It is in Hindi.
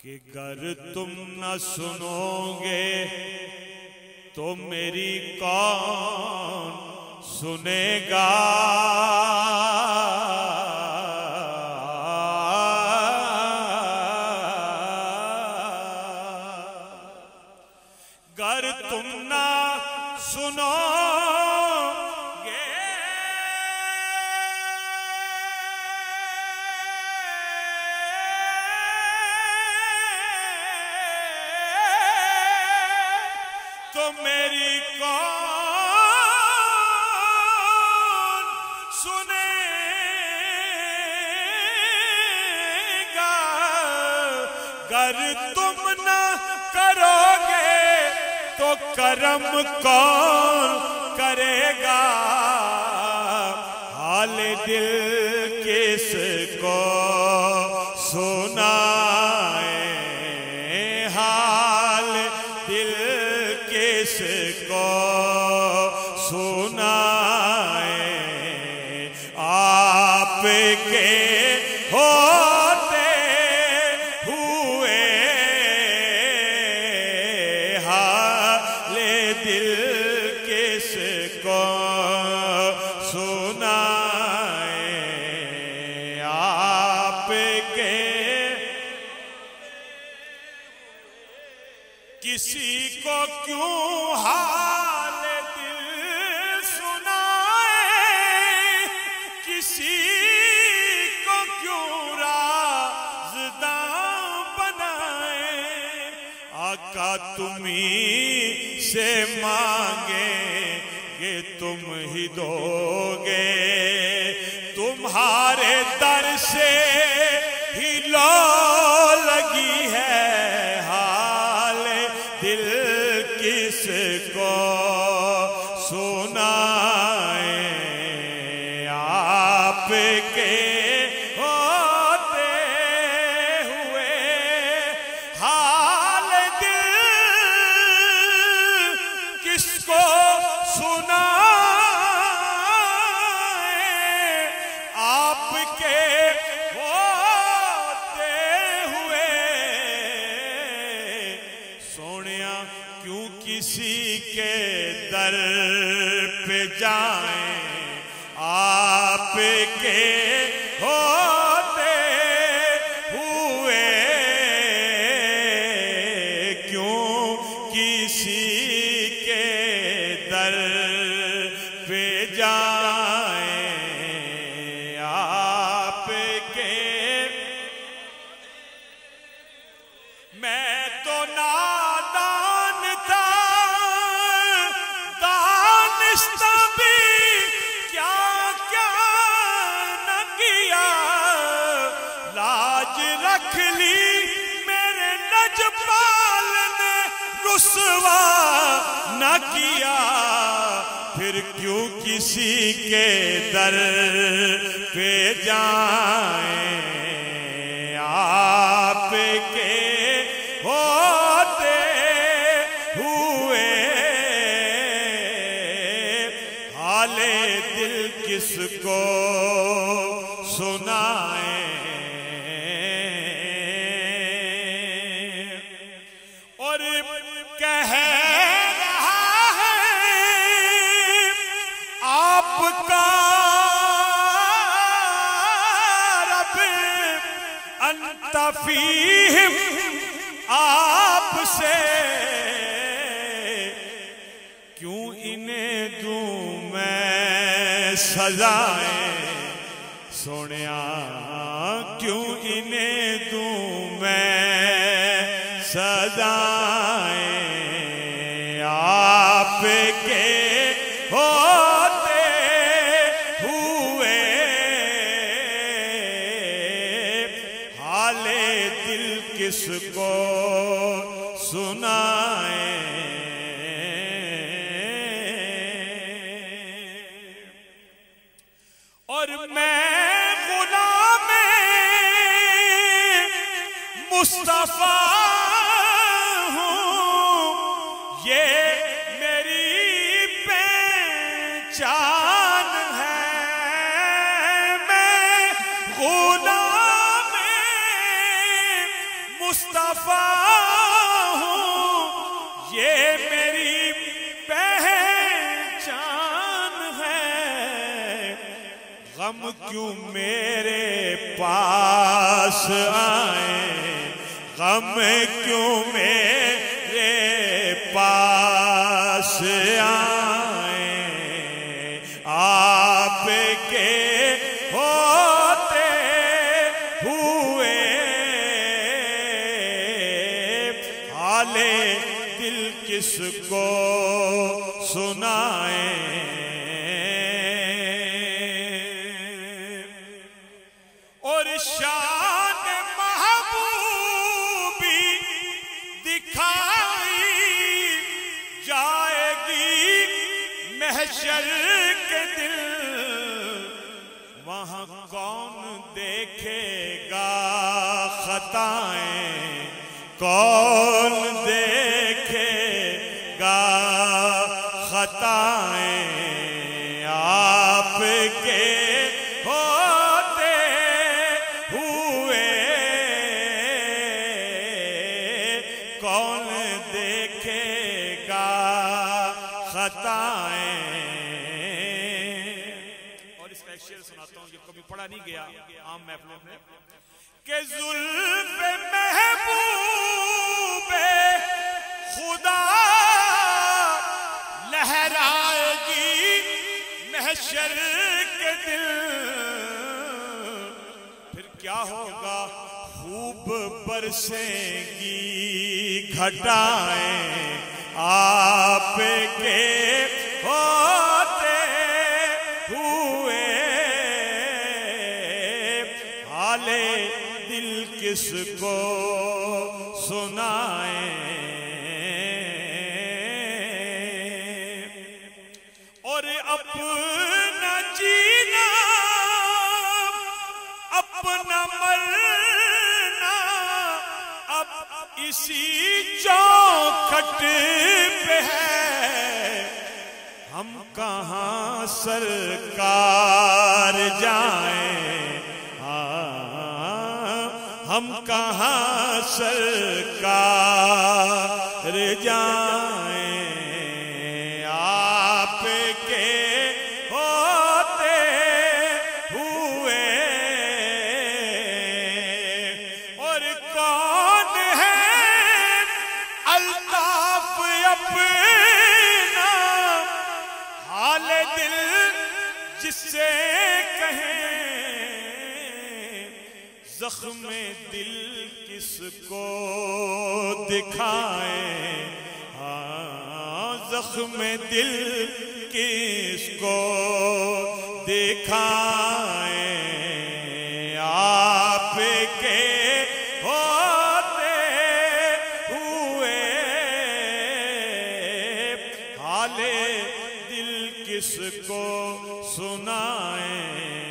कि गर तुम न सुनोगे तो मेरी कौन सुनेगा। गर तुम न सुनो तो मेरी कौन सुनेगा। गर तुम न करोगे तो करम कौन करेगा। हाल दिल किसको सुनाए, हाल दिल किसको सुनाए। आपके होते हुए हाल दिल किसको सुनाए। आपके किसी को क्यों हाल दिल सुनाए, किसी को क्यों राज़दां बनाए। आका तुम्ही से मांगेंगे तुम ही दोगे, तुम्हारे दर से ही लो लगी है। दिल किसको सुनाए। आपके होते हुए हाल दिल किसको सुनाए। आपके क्यों किसी के दर पे जाएं। आपके होते हुए क्यों किसी के दर पे जाएं। आपके मैं तो नादान था, दानिश्ता भी क्या क्या न किया। लाज रख ली मेरे लजपाल ने, रुसवा न किया। फिर क्यों किसी के दर पे जाएं। आपके होते हुए हाले दिल किसको सुनाए। और कह रहा है आपका रब अंत फीहिम, आपसे क्यों इन्हें दूं मैं सजाएं। सोनिया क्यों इन्हें दूं मैं सजाएं। आपके होते हुए हाले दिल किसको सुनाए। और मैं गुलामे मुस्तफा हूँ, ये मेरी पहचान है। मैं गुलामे मुस्तफा मुस्तफा हूँ, ये मेरी पहचान है। गम क्यों मेरे पास आए, गम क्यों मेरे पास आए, आपके होते हुए हाले दिल किसको सुनाए। और शान महबूबी दिखाई जाएगी महशर के दिन, वहां कौन देखेगा खताएं, कौन देखेगा खताएं, आपके होते हुए कौन देखेगा खताएं। और इसका एक शेर सुनाता हूं, ये कभी पढ़ा नहीं गया आम महफिलों में, कि जुल्फ महबूबे खुदा लहराएगी महशर के दिल, फिर क्या होगा खूब बरसेंगी घटाएं, आपके होते हुए हाले दिल किसको सुनाए। और अपना जीना अपना मरना अब इसी चौखट पे है, हम कहाँ सरकार जाएं, हम कहाँ सरकार जाएं, आपके होते हुए। और कौन है अल्ताफ अपना हाल दिल जिससे कहें, जख्म दिल किसको दिखाएं, हाँ जख्म दिल किसको दिखाएं, आपके होते हुए हाले दिल किसको सुनाएं।